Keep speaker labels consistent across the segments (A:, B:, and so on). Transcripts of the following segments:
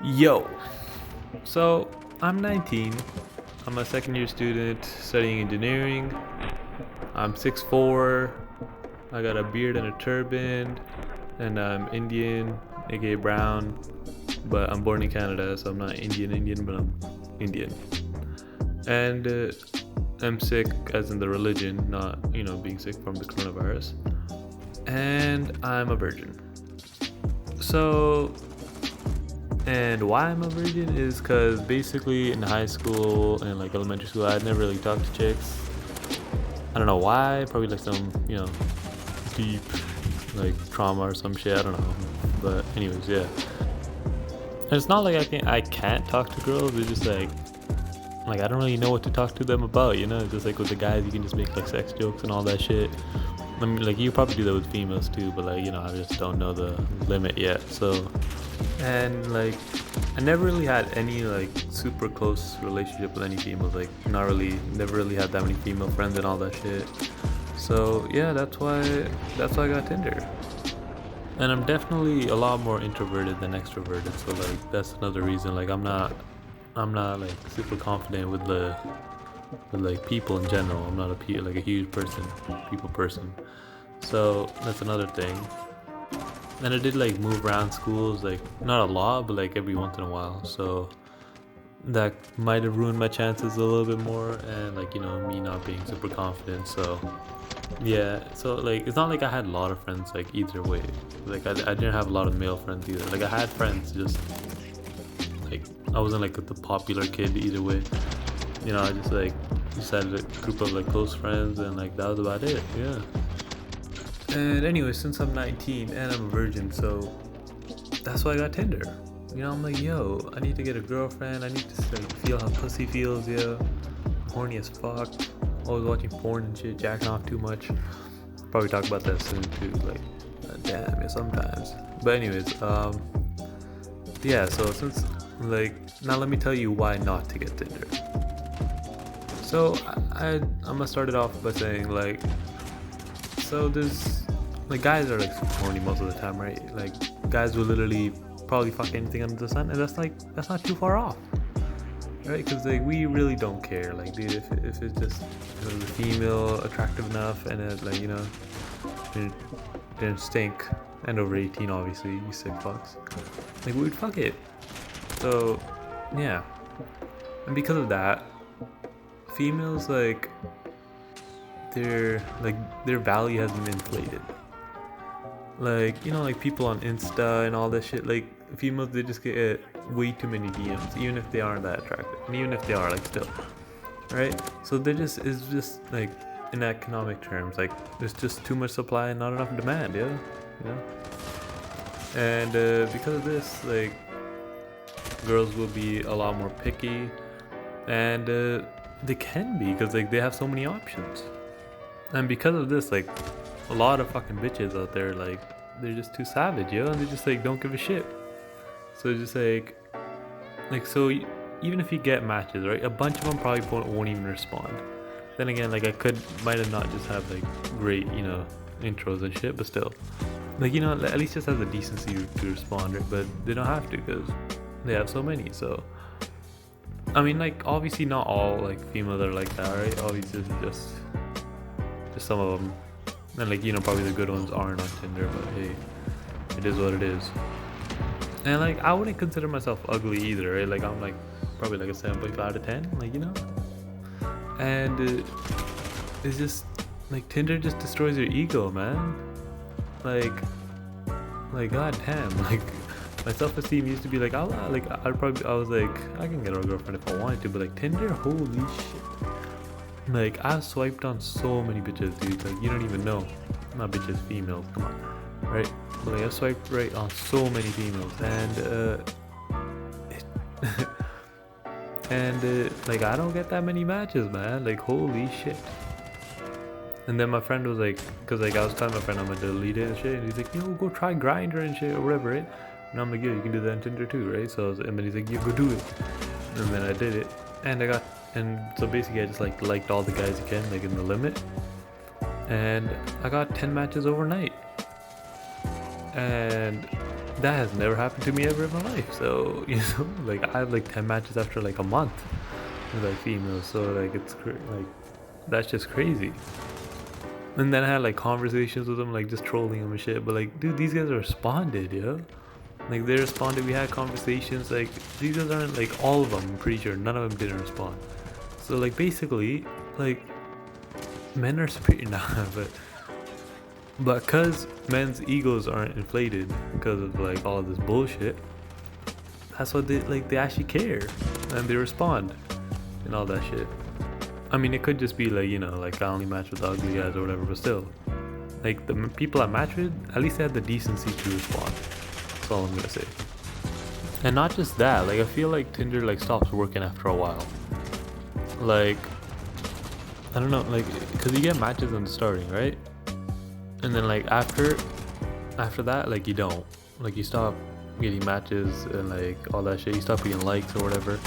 A: Yo, so I'm 19. I'm a second year student studying engineering. I'm 6'4". I got a beard and a turban, and I'm Indian, aka brown. But I'm born in Canada, so I'm not Indian, but I'm Indian. And I'm sick, as in the religion, not being sick from the coronavirus. And I'm a virgin. So And why I'm a virgin is because basically in high school and like elementary school, I'd never really talked to chicks. I don't know why. Probably like some, deep like trauma or some shit. I don't know. But anyways, yeah. And it's not like I can't talk to girls. It's just like I don't really know what to talk to them about. It's just like with the guys, you can just make like sex jokes and all that shit. I mean, like you probably do that with females too, but like I just don't know the limit yet. So. And like I never really had any like super close relationship with any females, like not really, never really had that many female friends and all that shit. So yeah, that's why I got Tinder. And I'm definitely a lot more introverted than extroverted, so like that's another reason. Like I'm not like super confident with like people in general. I'm not like a huge people person. So that's another thing. And I did like move around schools, like not a lot, but like every once in a while. So that might have ruined my chances a little bit more, and like me not being super confident. So yeah, so like it's not like I had a lot of friends like either way. Like I didn't have a lot of male friends either. Like I had friends, just like I wasn't like the popular kid either way. I just had a group of like close friends, and like that was about it. Yeah. And anyway, since I'm 19 and I'm a virgin, so that's why I got Tinder. I'm like, yo, I need to get a girlfriend. I need to like feel how pussy feels, yo. Horny as fuck. Always watching porn and shit, jacking off too much. Probably talk about that soon too. Like, damn, yeah, sometimes. But anyways, yeah. So since like now, let me tell you why not to get Tinder. So I'm gonna start it off by saying like. So there's like guys are like super horny most of the time, right? Like guys will literally probably fuck anything under the sun, and that's not too far off, right? Because like we really don't care, like dude, if it's just the female attractive enough and it like didn't stink and over 18 obviously, you sick fucks, like we'd fuck it. So yeah, and because of that, females like. Their value has been inflated. Like like people on Insta and all that shit. Like females, they just get way too many DMs, even if they aren't that attractive, and even if they are, like still, right? So it's just like in economic terms, like there's just too much supply and not enough demand, yeah, And because of this, like girls will be a lot more picky, and they can be because like they have so many options. And because of this, like, a lot of fucking bitches out there, like, they're just too savage, yo, and they just, like, don't give a shit. So just, so even if you get matches, right, a bunch of them probably won't even respond. Then again, like, might have not just have, like, great, intros and shit, but still. Like, at least just have the decency to respond, right? But they don't have to, because they have so many, so. I mean, like, obviously not all, like, females are like that, right? Obviously just some of them, and like probably the good ones aren't on Tinder, but hey, it is what it is. And like I wouldn't consider myself ugly either, right? Like I'm like probably like a 7.5 out of 10, like and it's just like Tinder just destroys your ego, man. Like god damn, like my self-esteem used to be like I was like I can get a girlfriend if I wanted to, but like Tinder, holy shit. Like I've swiped on so many bitches, dude. Like you don't even know. Not bitches, females. Come on, right? But like I swiped right on so many females, and like I don't get that many matches, man. Like holy shit. And then my friend was like, cause like I was telling my friend I'm gonna delete it and shit, and he's like, yo, go try Grinder and shit or whatever, right? And I'm like, yo, you can do that on Tinder too, right? So and then he's like, yo, go do it. And then I did it, and so basically I just like liked all the guys again, like in the limit, and I got 10 matches overnight. And that has never happened to me ever in my life. So like I have like 10 matches after like a month with like females. So like like that's just crazy. And then I had like conversations with them, like just trolling them and shit. But like, dude, these guys responded, yo. Like they responded. We had conversations. Like these guys aren't like all of them. I'm pretty sure none of them didn't respond. So like basically, like men are superior now, but because men's egos aren't inflated because of like all of this bullshit, that's what they actually care and they respond and all that shit. I mean, it could just be like, like I only match with ugly guys or whatever, but still, like the people I match with, at least they had the decency to respond. That's all I'm gonna say. And not just that, like I feel like Tinder like stops working after a while. Like, I don't know, like, cause you get matches in the starting, right? And then like after that, like you don't, like you stop getting matches and like all that shit. You stop getting likes or whatever,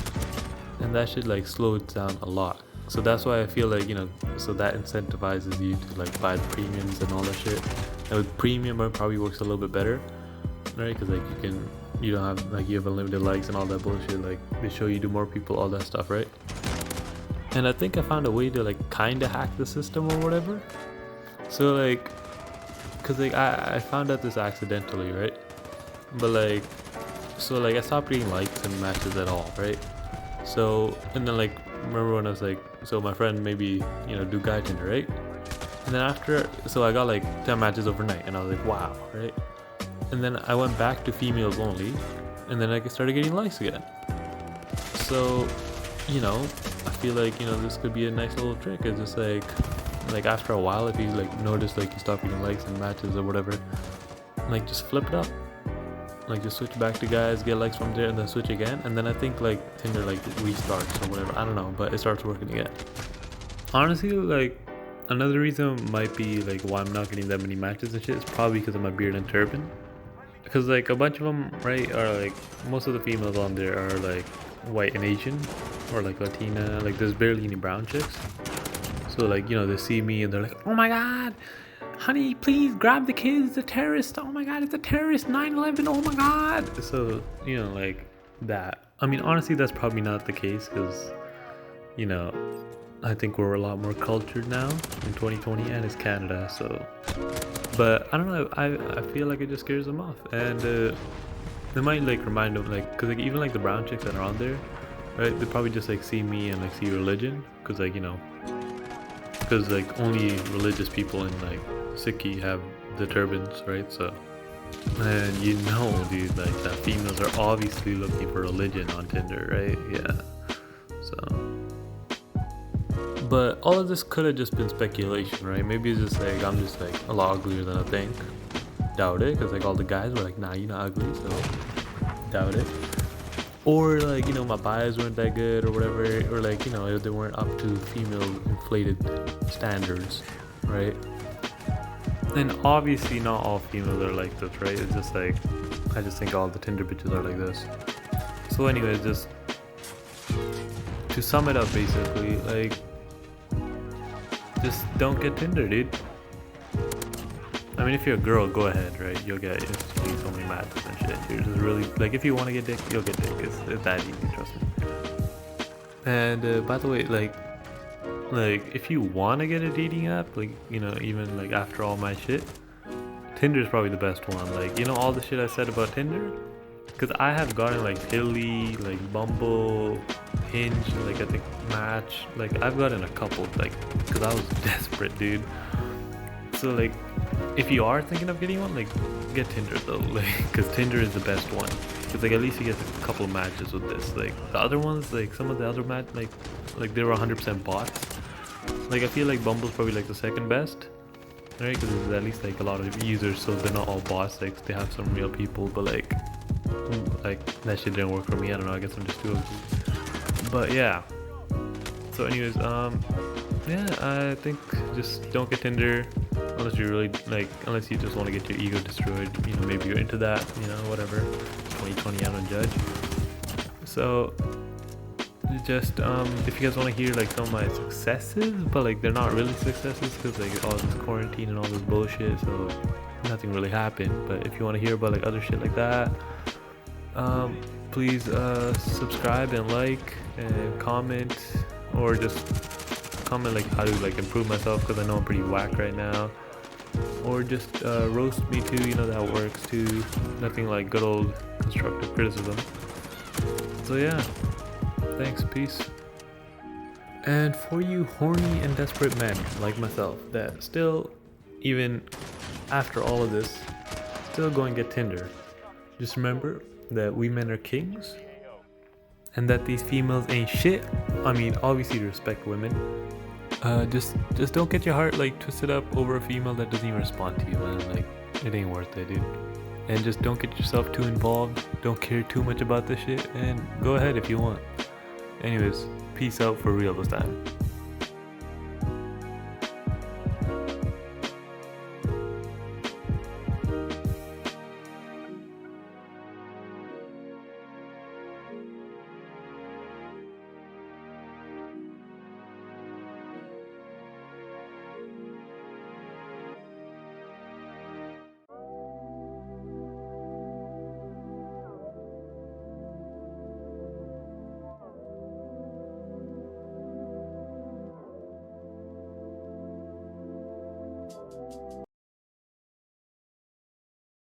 A: and that shit like slows down a lot. So that's why I feel like, so that incentivizes you to like buy the premiums and all that shit. And with premium, it probably works a little bit better, right? Because like you don't have like, you have unlimited likes and all that bullshit. Like they show you to more people, all that stuff, right? And I think I found a way to like kind of hack the system or whatever. So like, cause like I found out this accidentally, right? But like, so like I stopped getting likes and matches at all, right? So, and then like, remember when I was like, so my friend maybe, do guy Tinder, right? And then after, so I got like 10 matches overnight and I was like, wow, right? And then I went back to females only and then I started getting likes again. So, I feel like, this could be a nice little trick. It's just like after a while, if you like notice like you stop getting likes and matches or whatever, like just flip it up. Like just switch back to guys, get likes from there and then switch again, and then I think like Tinder like restarts or whatever, I don't know, but it starts working again. Honestly, like another reason might be like why I'm not getting that many matches and shit is probably because of my beard and turban. Because like a bunch of them, right, are like, most of the females on there are like white and Asian or like Latina. Like there's barely any brown chicks. So like, they see me and they're like, oh my god, honey, please grab the kids, the terrorist, oh my god, it's a terrorist, 9/11, oh my god. So, like that. I mean, honestly, that's probably not the case because, I think we're a lot more cultured now in 2020 and it's Canada, so. But I don't know, I feel like it just scares them off. And it might like remind them, like, because like, even like the brown chicks that are on there, right, they probably just like see me and like see religion because like, because like only religious people in like Sikhi have the turbans, right? So, and dude, like that females are obviously looking for religion on Tinder, right? Yeah. So, but all of this could have just been speculation, right? Maybe it's just like I'm just like a lot uglier than I think. Doubt it, because like all the guys were like, nah, you're not ugly, so doubt it. Or like, my bios weren't that good or whatever, or like, they weren't up to female inflated standards, right? And obviously not all females are like this, right? It's just like, I just think all the Tinder bitches are like this. So anyways, just to sum it up basically, like, just don't get Tinder, dude. I mean, if you're a girl, go ahead, right? You'll get instantly so many matches and shit. You're just really, like, if you want to get dick, you'll get dick. It's that easy, trust me. And by the way, like if you want to get a dating app, like, even like after all my shit, Tinder's probably the best one. Like, all the shit I said about Tinder, because I have gotten like Hilly, like Bumble, Hinge, like I think Match, like I've gotten a couple, like, because I was desperate, dude. So like, if you are thinking of getting one, like, get Tinder though, like, because Tinder is the best one. Because like at least you get a couple matches with this. Like the other ones, like some of the other like they were 100% bots. Like I feel like Bumble's probably like the second best, right? Because there's at least like a lot of users, so they're not all bots. Like they have some real people, but like that shit didn't work for me. I don't know. I guess I'm just too ugly. But yeah. So anyways, yeah, I think just don't get Tinder unless you really unless you just want to get your ego destroyed. Maybe you're into that. Whatever. 2020, I don't judge. So just if you guys want to hear like some of my successes, but like they're not really successes because like all this quarantine and all this bullshit, so nothing really happened. But if you want to hear about like other shit like that, please subscribe and like and comment, or just comment like how to like improve myself, because I know I'm pretty whack right now. Or just roast me too, you know, that works too. Nothing like good old constructive criticism. So yeah, thanks, peace. And for you horny and desperate men like myself that still, even after all of this, still go and get Tinder, just remember that we men are kings, and that these females ain't shit. I mean, obviously respect women. Just don't get your heart like twisted up over a female that doesn't even respond to you, man. Like, it ain't worth it, dude. And just don't get yourself too involved. Don't care too much about this shit, and go ahead if you want. Anyways, peace out for real this time.